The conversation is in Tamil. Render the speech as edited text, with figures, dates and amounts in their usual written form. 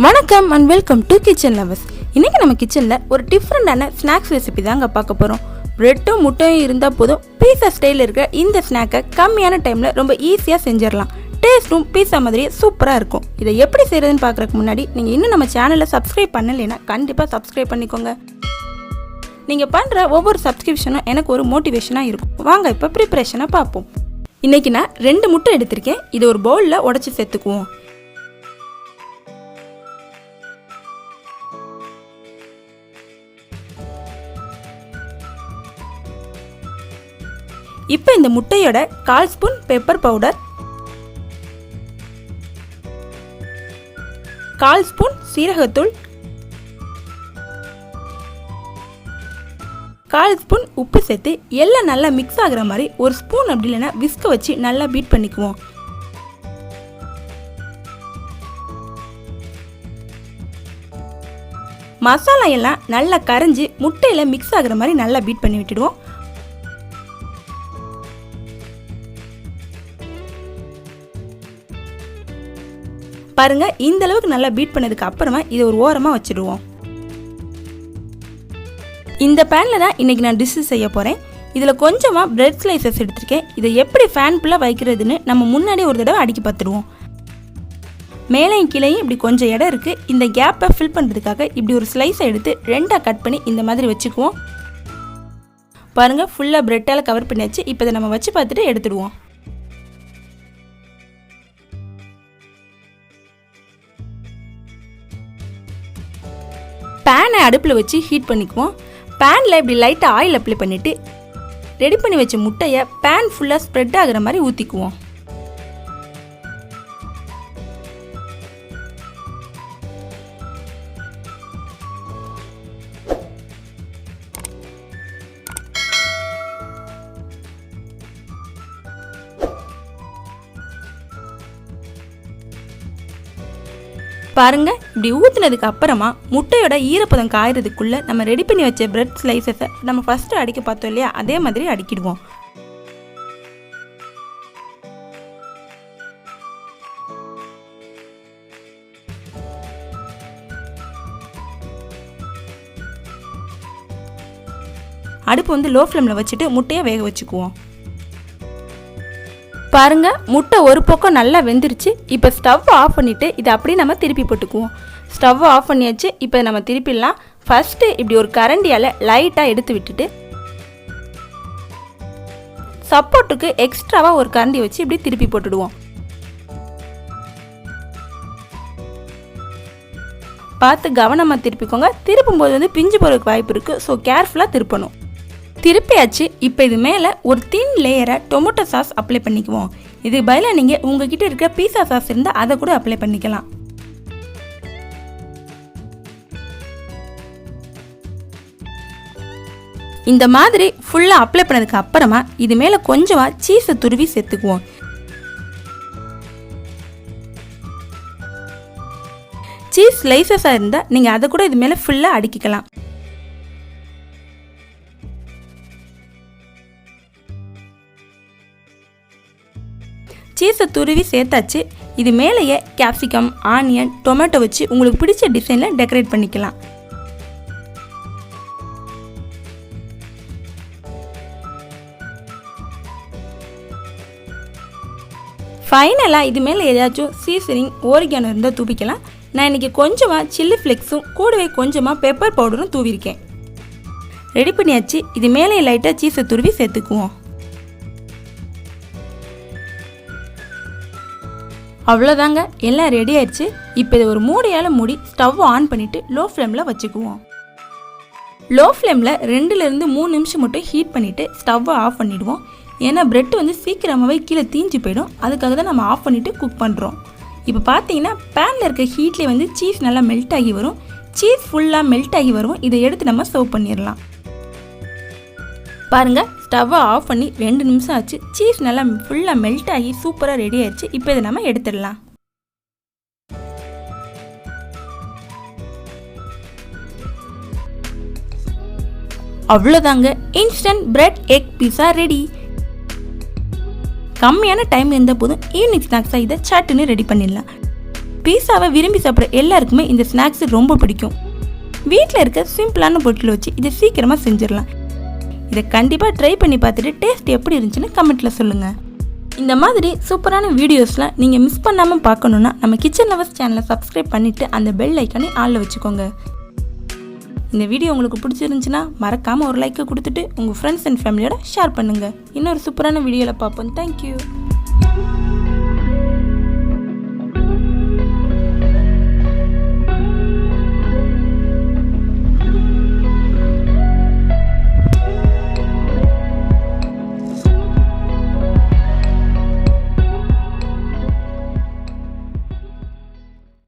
வணக்கம் and welcome to kitchen lovers. இன்றைக்கி நம்ம கிச்சனில் ஒரு டிஃப்ரெண்டான ஸ்நாக்ஸ் ரெசிபி தாங்க பார்க்க போகிறோம். ப்ரெட்டும் முட்டையும் இருந்தால் போதும், பீஸா ஸ்டைலில் இருக்கிற இந்த ஸ்நாக்கை கம்மியான டைமில் ரொம்ப ஈஸியாக செஞ்சிடலாம். டேஸ்ட்டும் பீஸா மாதிரியே சூப்பராக இருக்கும். இதை எப்படி செய்கிறதுன்னு பார்க்குறதுக்கு முன்னாடி நீங்கள் இன்னும் நம்ம சேனலை சப்ஸ்கிரைப் பண்ணலைன்னா கண்டிப்பாக சப்ஸ்கிரைப் பண்ணிக்கோங்க. நீங்கள் பண்ணுற ஒவ்வொரு சப்ஸ்கிரிப்ஷனும் எனக்கு ஒரு மோட்டிவேஷனாக இருக்கும். வாங்க இப்போ ப்ரிப்பரேஷனை பார்ப்போம். இன்றைக்கி நான் 2 முட்டை எடுத்திருக்கேன். இதை ஒரு பவுலில் உடச்சி சேர்த்துக்குவோம். இப்போ இந்த முட்டையோட 1/4 ஸ்பூன் பெப்பர் பவுடர், 1/4 ஸ்பூன் சீரகத்தூள், 1/4 ஸ்பூன் உப்பு சேர்த்து எல்லாம் நல்லா மிக்ஸ் ஆகிற மாதிரி ஒரு ஸ்பூன் அப்படி இல்லைன்னா விஸ்க வச்சு நல்லா பீட் பண்ணிக்குவோம். மசாலா எல்லாம் நல்லா கரைஞ்சி முட்டையில் மிக்ஸ் ஆகிற மாதிரி நல்லா பீட் பண்ணி விட்டுடுவோம். பாருங்க, இந்த அளவுக்கு நல்லா பீட் பண்ணதுக்கு அப்புறமா இதை ஒரு ஓரமாக வச்சுடுவோம். இந்த பேனில் தான் இன்றைக்கி நான் டிஷ்ஷு செய்ய போகிறேன். இதில் கொஞ்சமாக பிரெட் ஸ்லைசஸ் எடுத்திருக்கேன். இதை எப்படி ஃபேன் ஃபுல்லாக வைக்கிறதுன்னு நம்ம முன்னாடி ஒரு தடவை அடுக்கி பார்த்துடுவோம். மேலேயும் கீழேயும் இப்படி கொஞ்சம் இடம் இருக்குது. இந்த கேப்பை ஃபில் பண்ணுறதுக்காக இப்படி ஒரு ஸ்லைஸை எடுத்து 2ஆக கட் பண்ணி இந்த மாதிரி வச்சுக்குவோம். பாருங்கள், ஃபுல்லாக பிரெட்டால் கவர் பண்ணியாச்சு. இப்போ இதை நம்ம வச்சு பார்த்துட்டு எடுத்துடுவோம். பேனை அடுப்பில் வச்சு ஹீட் பண்ணிக்குவோம். பேனில் இப்படி லைட்டாக ஆயில் அப்ளை பண்ணிவிட்டு ரெடி பண்ணி வச்ச முட்டையை பேன் ஃபுல்லாக ஸ்ப்ரெட் ஆகிற மாதிரி ஊற்றிக்குவோம். பாருங்க, இப்படி ஊற்றினதுக்கு அப்புறமா முட்டையோட ஈரப்பதம் காயறதுக்குள்ளே நம்ம ரெடி பண்ணி வச்ச பிரெட் ஸ்லைசஸை நம்ம ஃபஸ்ட்டு அடிக்க பார்த்தோம் இல்லையா, அதே மாதிரி அடிக்கிடுவோம். அடுப்பு வந்து லோ ஃப்ளேமில் வச்சுட்டு முட்டையை வேக வச்சுக்குவோம். பாருங்க, முட்டை ஒரு பக்கம் நல்லா வெந்துருச்சு. இப்போ ஸ்டவ் ஆஃப் பண்ணிவிட்டு இதை அப்படியே நம்ம திருப்பி போட்டுக்குவோம். ஸ்டவ் ஆஃப் பண்ணியாச்சு. இப்போ நம்ம திருப்பிடலாம். ஃபஸ்ட்டு இப்படி ஒரு கரண்டியால் லைட்டாக எடுத்து விட்டுட்டு சப்போர்ட்டுக்கு எக்ஸ்ட்ராவாக ஒரு கரண்டி வச்சு இப்படி திருப்பி போட்டுடுவோம். பார்த்து கவனமாக திருப்பிக்கோங்க. திருப்பும்போது வந்து பிஞ்சு போகிறதுக்கு வாய்ப்பு இருக்குது. ஸோ கேர்ஃபுல்லாக திருப்பணும். திருப்பியாச்சு. இப்போ இது மேலே ஒரு தின் லேயரை டொமேட்டோ சாஸ் அப்ளை பண்ணிக்குவோம். இதுக்கு பதிலாக நீங்கள் உங்ககிட்ட இருக்கிற பீஸா சாஸ் இருந்தால் அதை கூட அப்ளை பண்ணிக்கலாம். இந்த மாதிரி ஃபுல்லாக அப்ளை பண்ணதுக்கு அப்புறமா இது மேலே கொஞ்சமாக சீஸை துருவி சேர்த்துக்குவோம். சீஸ் ஸ்லைசஸாக இருந்தால் நீங்கள் அதை கூட இது மேலே ஃபுல்லாக அடுக்கிக்கலாம். சீஸை துருவி சேர்த்தாச்சு. இது மேலேயே கேப்சிகம், ஆனியன், டொமேட்டோ வச்சு உங்களுக்கு பிடிச்ச டிசைனில் டெக்கரேட் பண்ணிக்கலாம். ஃபைனலாக இது மேலே ஏதாச்சும் சீசனிங் ஓரிகானோ இருந்தால் தூவிக்கலாம். நான் இன்றைக்கி கொஞ்சமாக சில்லி ஃப்ளேக்ஸும் கூடவே கொஞ்சமாக பெப்பர் பவுடரும் தூவிருக்கேன். ரெடி பண்ணியாச்சு. இது மேலே லைட்டாக சீஸை துருவி சேர்த்துக்குவோம். அவ்வளோதாங்க, எல்லாம் ரெடி ஆயிடுச்சு. இப்போ இதை ஒரு மூடியால் மூடி ஸ்டவ் ஆன் பண்ணிவிட்டு லோ ஃப்ளேமில் வச்சுக்குவோம். லோ ஃப்ளேமில் 2லேருந்து 3 நிமிஷம் மட்டும் ஹீட் பண்ணிவிட்டு ஸ்டவ்வை ஆஃப் பண்ணிவிடுவோம். ஏன்னா பிரெட் வந்து சீக்கிரமாகவே கீழே தீஞ்சு போயிடும். அதுக்காக தான் நம்ம ஆஃப் பண்ணிவிட்டு குக் பண்ணுறோம். இப்போ பார்த்தீங்கன்னா பேனில் இருக்க ஹீட்லேயே வந்து சீஸ் நல்லா மெல்ட் ஆகி வரும். சீஸ் ஃபுல்லாக மெல்ட் ஆகி வரும். இதை எடுத்து நம்ம சர்வ் பண்ணிடலாம். பாருங்கள், ஸ்டவ்வை ஆஃப் பண்ணி 2 நிமிஷம் ஆச்சு. சீஸ் நல்லா ஃபுல்லாக மெல்ட் ஆகி சூப்பராக ரெடி ஆயிடுச்சு. இப்போ இதை நம்ம எடுத்துடலாம். அவ்வளோதாங்க, instant bread egg pizza ready. கம்மியான டைம் இருந்த போதும் ஈவினிங் ஸ்நாக்ஸாக இதை சட்டுன்னு ரெடி பண்ணிடலாம். பீஸாவை விரும்பி சாப்பிட்ற எல்லாருக்குமே இந்த ஸ்நாக்ஸ் ரொம்ப பிடிக்கும். வீட்டில் இருக்க சிம்பிளான பொருட்களை வச்சு இதை சீக்கிரமாக செஞ்சிடலாம். இதை கண்டிப்பாக ட்ரை பண்ணி பார்த்துட்டு டேஸ்ட் எப்படி இருந்துச்சுன்னு கமெண்ட்டில் சொல்லுங்கள். இந்த மாதிரி சூப்பரான வீடியோஸ்லாம் நீங்கள் மிஸ் பண்ணாமல் பார்க்கணுன்னா நம்ம கிச்சன் லவர்ஸ் சேனலை சப்ஸ்கிரைப் பண்ணிவிட்டு அந்த பெல் ஐக்கானே ஆளில் வச்சுக்கோங்க. இந்த வீடியோ உங்களுக்கு பிடிச்சிருந்துச்சுன்னா மறக்காமல் ஒரு லைக்கை கொடுத்துட்டு உங்கள் ஃப்ரெண்ட்ஸ் அண்ட் ஃபேமிலியோட ஷேர் பண்ணுங்கள். இன்னொரு சூப்பரான வீடியோவில் பார்ப்போம். தேங்க்யூ.